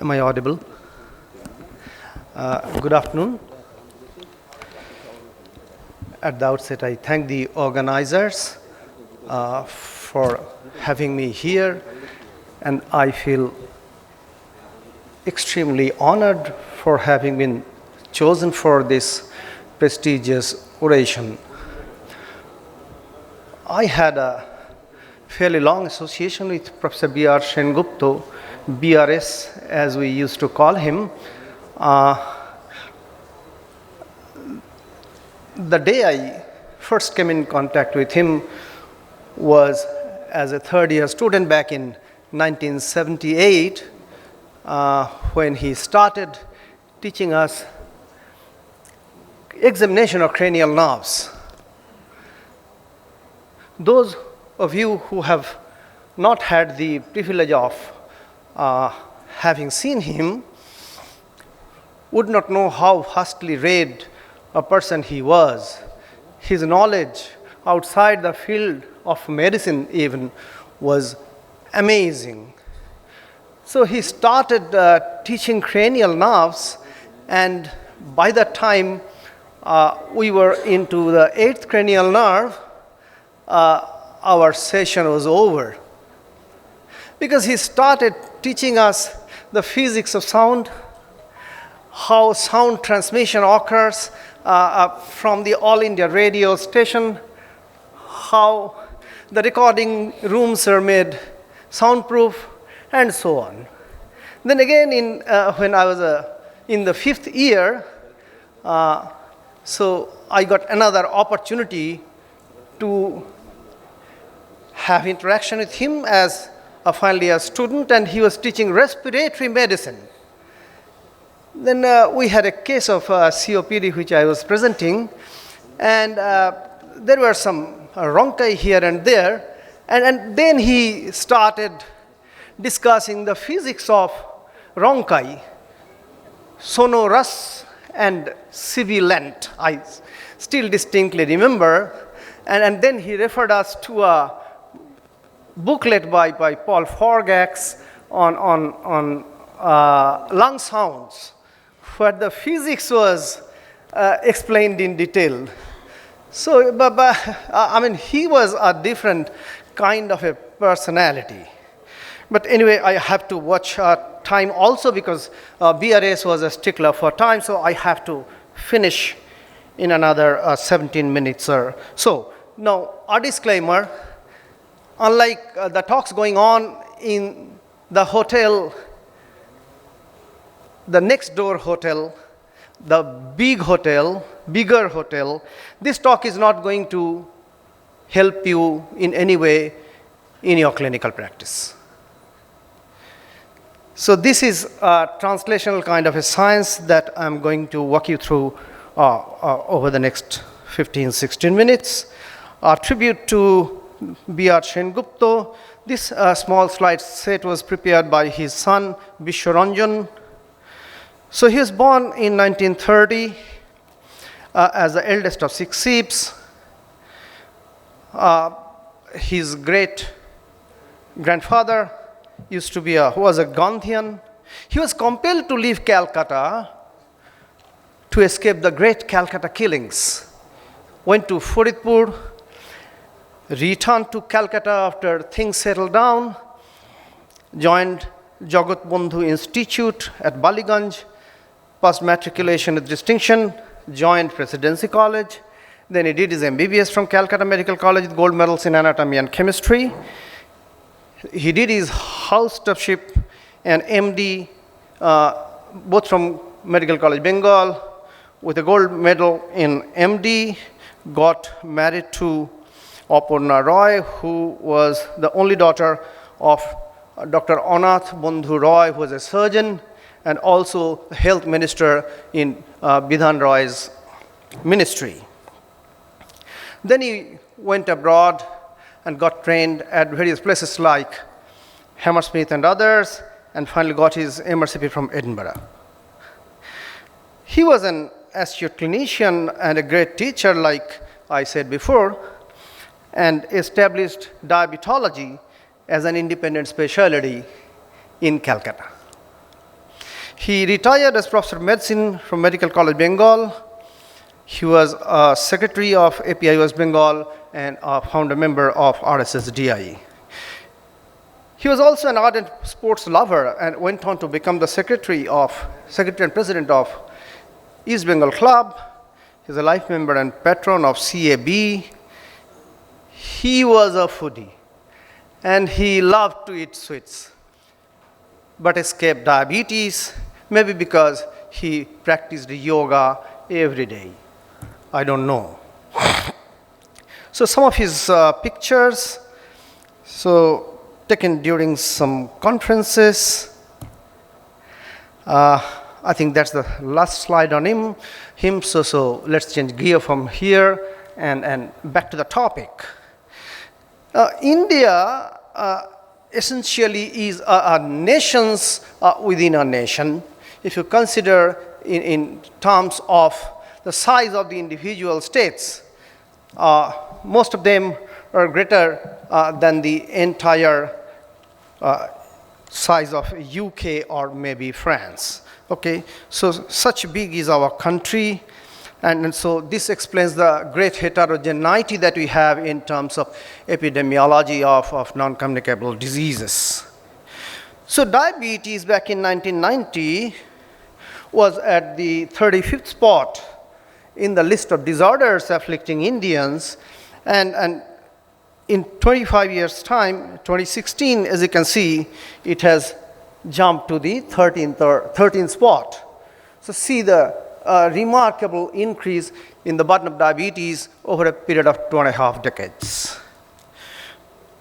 Am I audible? Good afternoon. At the outset, I thank the organizers for having me here, and I feel extremely honored for having been chosen for this prestigious oration. I had a fairly long association with Professor B.R. Sengupta, BRS as we used to call him. The day I first came in contact with him was as a third-year student back in 1978 when he started teaching us examination of cranial nerves. Those of you who have not had the privilege of having seen him would not know how vastly read a person he was. His knowledge outside the field of medicine even was amazing. So he started teaching cranial nerves, and by that time we were into the 8th cranial nerve. Our session was over, because he started teaching us the physics of sound, how sound transmission occurs from the All India radio station, how the recording rooms are made soundproof, and so on. Then again, when I was in the 5th year, so I got another opportunity to have interaction with him as a final year student, and he was teaching respiratory medicine. Then we had a case of COPD which I was presenting, and there were some rhonchi here and there, and then he started discussing the physics of rhonchi, sonorous and sibilant. I still distinctly remember, and then he referred us to a booklet by Paul Forgax on lung sounds, where the physics was explained in detail. So, I mean, he was a different kind of a personality. But anyway, I have to watch time also, because BRS was a stickler for time, so I have to finish in another 17 minutes or so. Now, a disclaimer: unlike the talks going on in the hotel, the next door hotel, the bigger hotel, this talk is not going to help you in any way in your clinical practice. So this is a translational kind of a science that I'm going to walk you through over the next 15-16 minutes. A tribute to B.R. Sengupta. This small slide set was prepared by his son, Vishwaranjan. So he was born in 1930 as the eldest of 6 sheeps. His great grandfather used to be was a Gandhian. He was compelled to leave Calcutta to escape the great Calcutta killings. Went to Faridpur, returned to Calcutta after things settled down, joined Jagat Bandhu Institute at Baliganj, passed matriculation with distinction, joined Presidency College. Then he did his MBBS from Calcutta Medical College with gold medals in anatomy and chemistry. He did his housestewardship and MD both from Medical College Bengal with a gold medal in MD, got married to Aparna Roy, who was the only daughter of Dr. Anath Bandhu Roy, who was a surgeon and also health minister in Bidhan Roy's ministry. Then he went abroad and got trained at various places like Hammersmith and others, and finally got his MRCP from Edinburgh. He was an astute clinician and a great teacher, like I said before, and established diabetology as an independent specialty in Calcutta. He retired as Professor of Medicine from Medical College, Bengal. He was a secretary of API West Bengal and a founder member of RSSDI. He was also an ardent sports lover and went on to become the secretary and president of East Bengal Club. He's a life member and patron of CAB. He was a foodie and he loved to eat sweets, but escaped diabetes, maybe because he practiced yoga every day. I don't know. So some of his pictures, taken during some conferences. I think that's the last slide on him. So let's change gear from here and back to the topic. India essentially is a nations within a nation. If you consider in terms of the size of the individual states, most of them are greater than the entire size of UK or maybe France. Okay, so such big is our country, and so this explains the great heterogeneity that we have in terms of epidemiology of non-communicable diseases. So diabetes back in 1990 was at the 35th spot in the list of disorders afflicting Indians, and in 25 years' time, 2016, as you can see, it has jumped to the 13th spot. So see the remarkable increase in the burden of diabetes over a period of 2.5 decades.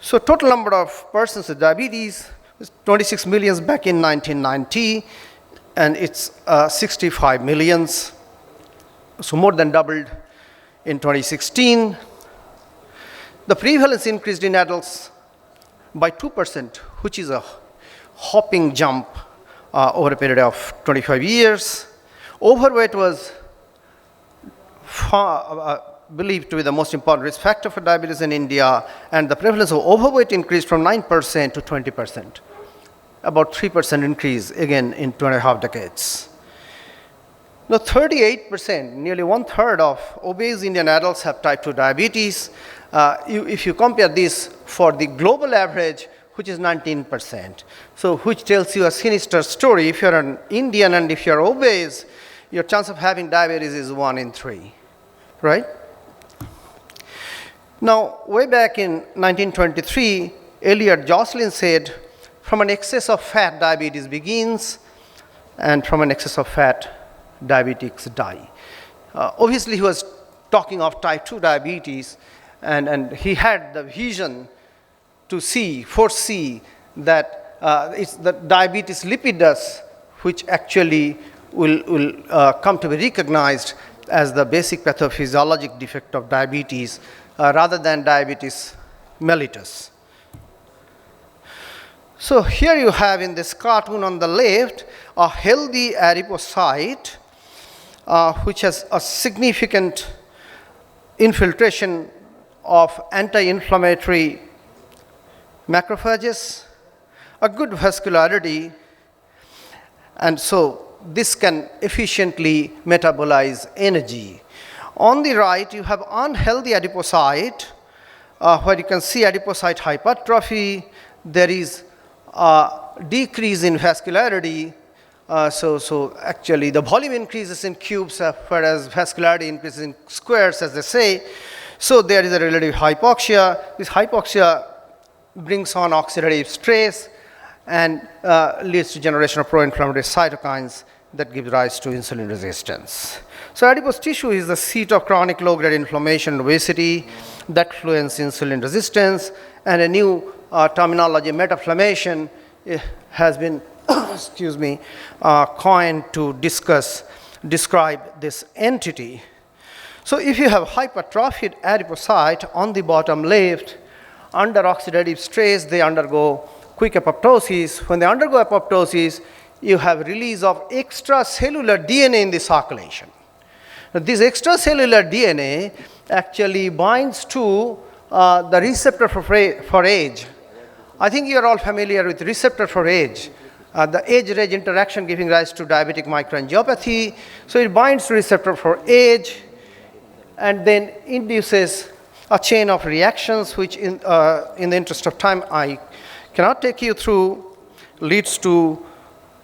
So total number of persons with diabetes was 26 million back in 1990, and it's 65 millions. So more than doubled in 2016. The prevalence increased in adults by 2%, which is a hopping jump over a period of 25 years. Overweight was believed to be the most important risk factor for diabetes in India, and the prevalence of overweight increased from 9% to 20%, about 3% increase again in 2.5 decades. Now 38%, nearly 1/3 of obese Indian adults have type 2 diabetes. If you compare this for the global average, which is 19%, so which tells you a sinister story. If you're an Indian and if you're obese, your chance of having diabetes is 1 in 3, right? Now, way back in 1923, Elliot Jocelyn said, from an excess of fat, diabetes begins, and from an excess of fat, diabetics die. Obviously, he was talking of type 2 diabetes, and he had the vision to foresee that it's the diabetes lipidus which actually will come to be recognized as the basic pathophysiologic defect of diabetes rather than diabetes mellitus. So here you have in this cartoon on the left a healthy adipocyte which has a significant infiltration of anti-inflammatory macrophages, a good vascularity, and so this can efficiently metabolize energy. On the right, you have unhealthy adipocyte, where you can see adipocyte hypertrophy. There is a decrease in vascularity. So actually, the volume increases in cubes, whereas vascularity increases in squares, as they say. So there is a relative hypoxia. This hypoxia brings on oxidative stress and leads to generation of pro-inflammatory cytokines that give rise to insulin resistance. So adipose tissue is the seat of chronic low-grade inflammation and obesity that influence insulin resistance, and a new terminology, metaflammation, has been coined to describe this entity. So if you have hypertrophied adipocyte on the bottom left, under oxidative stress, they undergo quick apoptosis. When they undergo apoptosis, you have release of extracellular DNA in the circulation. Now, this extracellular DNA actually binds to the receptor for age. I think you are all familiar with receptor for age. The age-range interaction giving rise to diabetic microangiopathy. So it binds to receptor for age and then induces a chain of reactions, which in the interest of time I cannot take you through, leads to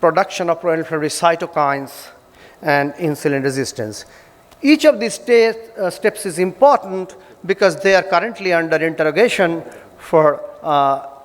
production of pro-inflammatory cytokines and insulin resistance. Each of these steps is important because they are currently under interrogation for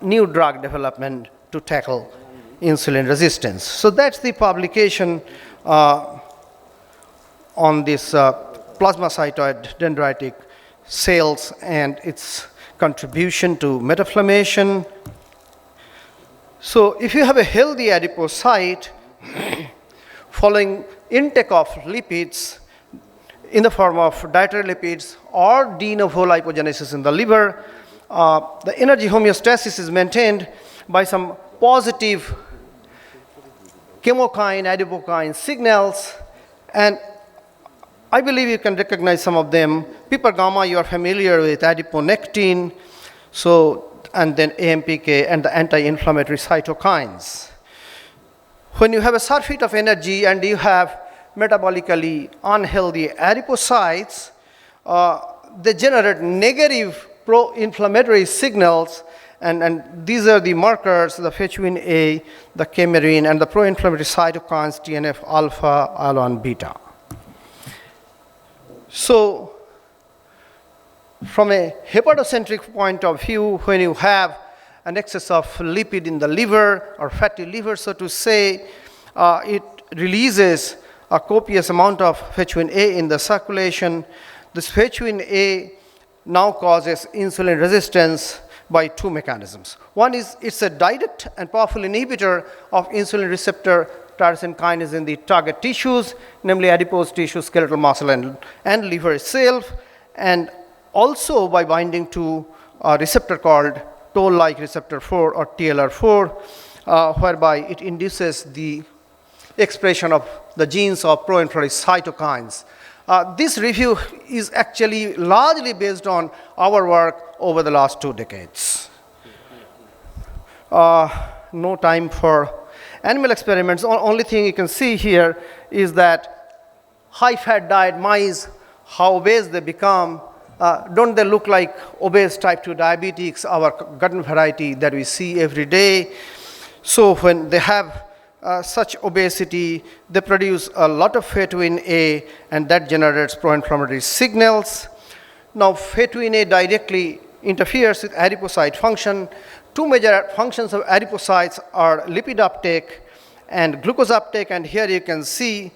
new drug development to tackle insulin resistance. So that's the publication on this plasmacytoid dendritic cells and its contribution to metaflammation. So if you have a healthy adipocyte following intake of lipids in the form of dietary lipids or de novo lipogenesis in the liver, the energy homeostasis is maintained by some positive chemokine, adipokine signals, and I believe you can recognize some of them. Piper gamma, you are familiar with adiponectin, and then AMPK and the anti-inflammatory cytokines. When you have a surfeit of energy and you have metabolically unhealthy adipocytes, they generate negative pro-inflammatory signals, and these are the markers, the fetchwin A, the camerin, and the pro-inflammatory cytokines, TNF alpha, IL-1 beta. So, from a hepatocentric point of view, when you have an excess of lipid in the liver or fatty liver, so to say, it releases a copious amount of fetchwin A in the circulation. This fetchwin A now causes insulin resistance by two mechanisms. One is it's a direct and powerful inhibitor of insulin receptor tyrosine kinase in the target tissues, namely adipose tissue, skeletal muscle, and liver itself, and also by binding to a receptor called toll-like receptor 4 or TLR4, whereby it induces the expression of the genes of pro-inflammatory cytokines. This review is actually largely based on our work over the last 2 decades. No time for animal experiments. Only thing you can see here is that high-fat diet mice, how obese they become. Don't they look like obese type 2 diabetics, our garden variety that we see every day? So when they have such obesity, they produce a lot of fetchwin A, and that generates pro-inflammatory signals. Now, fetchwin A directly interferes with adipocyte function. Two major functions of adipocytes are lipid uptake and glucose uptake, and here you can see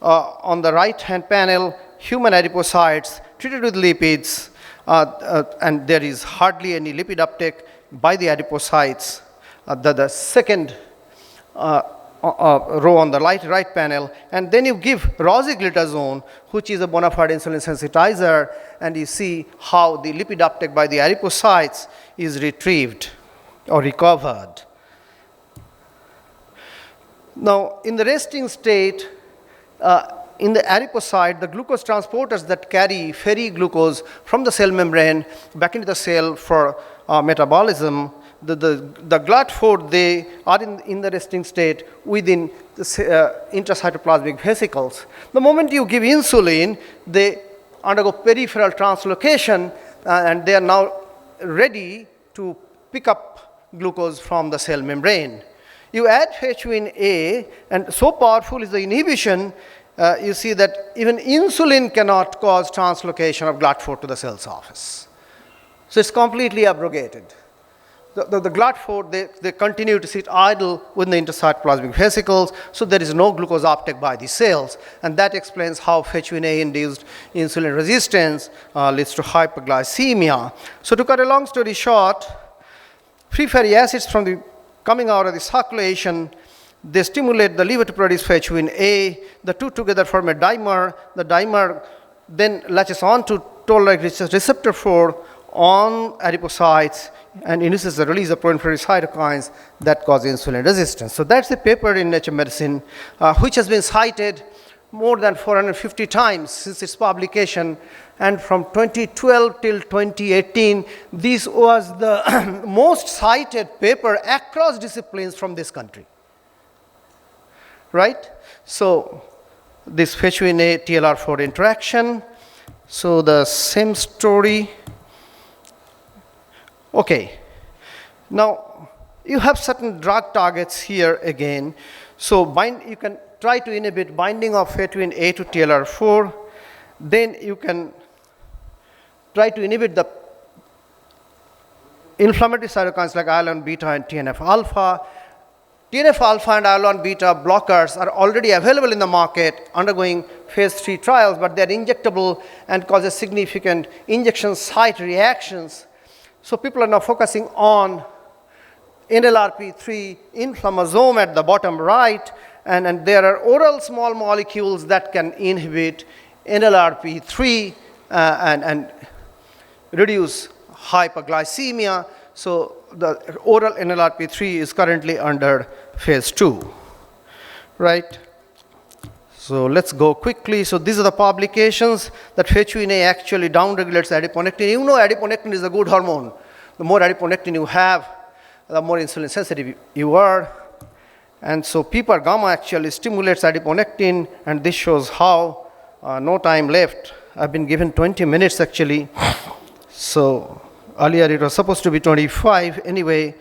on the right-hand panel, human adipocytes treated with lipids, and there is hardly any lipid uptake by the adipocytes. The second row on the right panel, and then you give rosiglitazone, which is a bona fide insulin sensitizer, and you see how the lipid uptake by the adipocytes is retrieved or recovered. Now, in the resting state, in the adipocyte, the glucose transporters that ferry glucose from the cell membrane back into the cell for metabolism, the GLUT4, they are in the resting state within the intracytoplasmic vesicles. The moment you give insulin, they undergo peripheral translocation, and they are now ready to pick up glucose from the cell membrane. You add fetchwin A, and so powerful is the inhibition, you see that even insulin cannot cause translocation of GLUT4 to the cell surface. So it's completely abrogated. The GLUT4, they continue to sit idle within the intracytoplasmic vesicles, so there is no glucose uptake by the cells, and that explains how fetchwin A-induced insulin resistance leads to hyperglycemia. So to cut a long story short, free fatty acids coming out of the circulation, they stimulate the liver to produce fetchwin A. The two together form a dimer. The dimer then latches on to toll-like receptor 4 on adipocytes and induces the release of pro-inflammatory cytokines that cause insulin resistance. So that's the paper in Nature Medicine, which has been cited more than 450 times since its publication, and from 2012 till 2018, this was the most cited paper across disciplines from this country. right? So this FHUNA TLR4 interaction. So the same story. Okay. Now you have certain drug targets here again. So you can try to inhibit binding of FHUNA to TLR4. Then you can try to inhibit the inflammatory cytokines like IL-1 beta and TNF alpha. TNF alpha and IL-1 beta blockers are already available in the market, undergoing phase 3 trials, but they are injectable and causes significant injection site reactions. So people are now focusing on NLRP3 inflammasome at the bottom right, and there are oral small molecules that can inhibit NLRP3 and reduce hyperglycemia. So the oral NLRP3 is currently under phase 2, right? So let's go quickly. So these are the publications that FHUNA actually downregulates adiponectin. You know adiponectin is a good hormone. The more adiponectin you have, the more insulin sensitive you are. And so PPAR gamma actually stimulates adiponectin, and this shows how. No time left. I've been given 20 minutes actually. So earlier it was supposed to be 25. Anyway,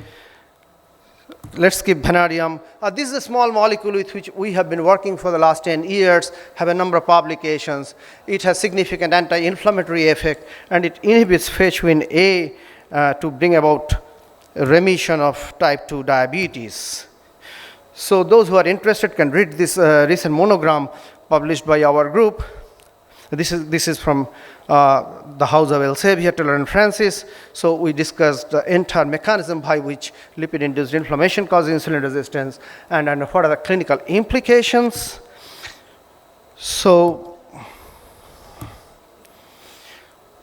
let's skip vanadium. This is a small molecule with which we have been working for the last 10 years, have a number of publications. It has significant anti-inflammatory effect, and it inhibits FHUNA to bring about remission of type 2 diabetes. So those who are interested can read this recent monogram published by our group. This is from the house of Elsevier, Hetel, and Francis. So we discussed the entire mechanism by which lipid-induced inflammation causes insulin resistance, and what are the clinical implications. So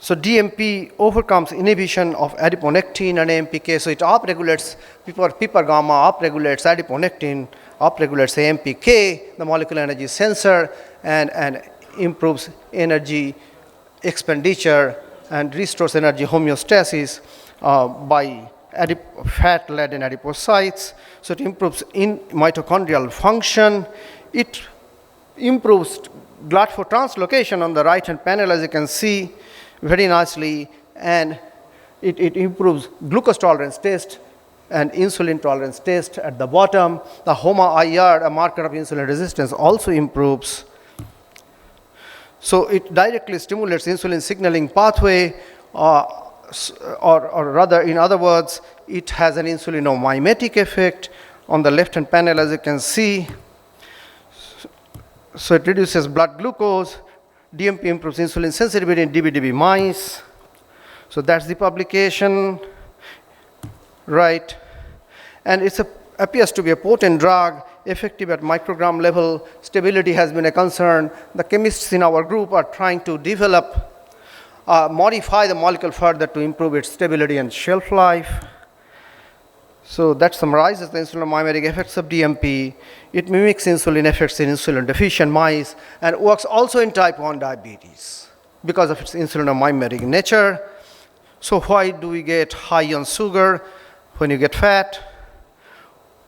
DMP overcomes inhibition of adiponectin and AMPK. So it upregulates PPAR gamma, upregulates adiponectin, upregulates AMPK, the molecular energy sensor, and improves energy expenditure and restores energy homeostasis by fat-laden adipocytes. So it improves in mitochondrial function. It improves GLUT4 translocation on the right-hand panel, as you can see very nicely, and it improves glucose tolerance test and insulin tolerance test at the bottom. The HOMA-IR, a marker of insulin resistance, also improves. So it directly stimulates insulin signaling pathway, or rather, in other words, it has an insulinomimetic effect on the left-hand panel, as you can see. So it reduces blood glucose. DMP improves insulin sensitivity in DBDB mice. So that's the publication, right? And it appears to be a potent drug, effective at microgram level. Stability has been a concern. The chemists in our group are trying to develop, modify the molecule further to improve its stability and shelf life. So that summarizes the insulinomimetic effects of DMP. It mimics insulin effects in insulin deficient mice and works also in type 1 diabetes because of its insulinomimetic nature. So why do we get high on sugar when you get fat?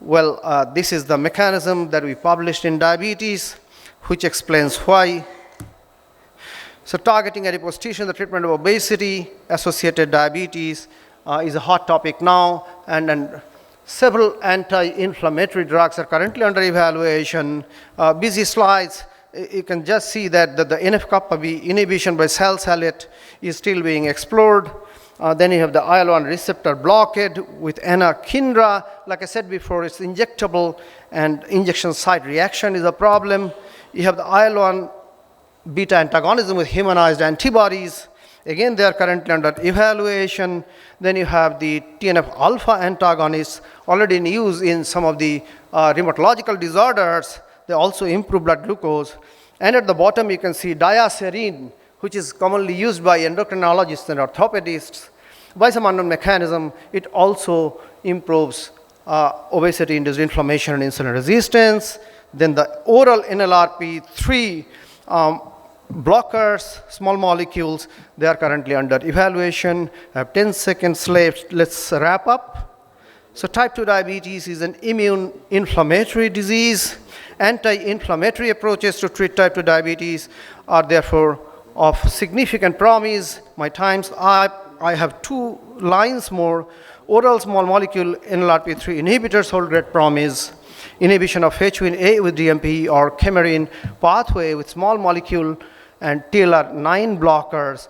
Well, this is the mechanism that we published in diabetes, which explains why. So targeting adipose tissue in the treatment of obesity associated diabetes is a hot topic now, and several anti-inflammatory drugs are currently under evaluation. Busy slides, you can just see that the NF-kappa B inhibition by salicylate is still being explored. Then you have the IL-1 receptor blockade with anakinra. Like I said before, it's injectable, and injection site reaction is a problem. You have the IL-1 beta antagonism with humanized antibodies. Again, they are currently under evaluation. Then you have the TNF alpha antagonists already in use in some of the rheumatological disorders. They also improve blood glucose. And at the bottom, you can see diacerine, which is commonly used by endocrinologists and orthopedists. By some unknown mechanism, it also improves obesity-induced inflammation and insulin resistance. Then the oral NLRP3 blockers, small molecules, they are currently under evaluation. I have 10 seconds left. Let's wrap up. So type 2 diabetes is an immune inflammatory disease, anti-inflammatory approaches to treat type 2 diabetes are therefore of significant promise. My times, I have 2 lines more. Oral small molecule NLRP3 inhibitors hold great promise. Inhibition of H1 A with DMP or chimeric pathway with small molecule and TLR9 blockers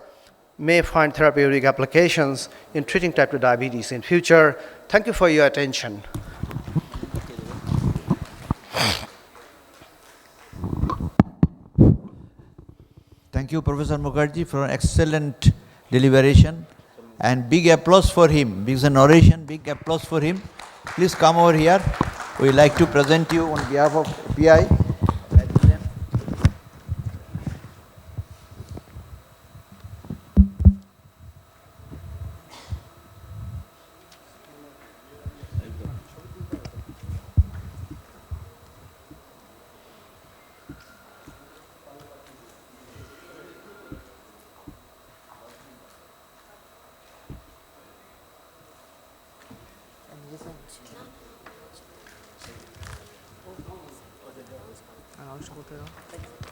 may find therapeutic applications in treating type 2 diabetes in future. Thank you for your attention. Thank you, Professor Mukherjee, for an excellent deliberation. And big applause for him. Big narration, big applause for him. Please come over here. We would like to present you on behalf of PI. Announce করতে দাও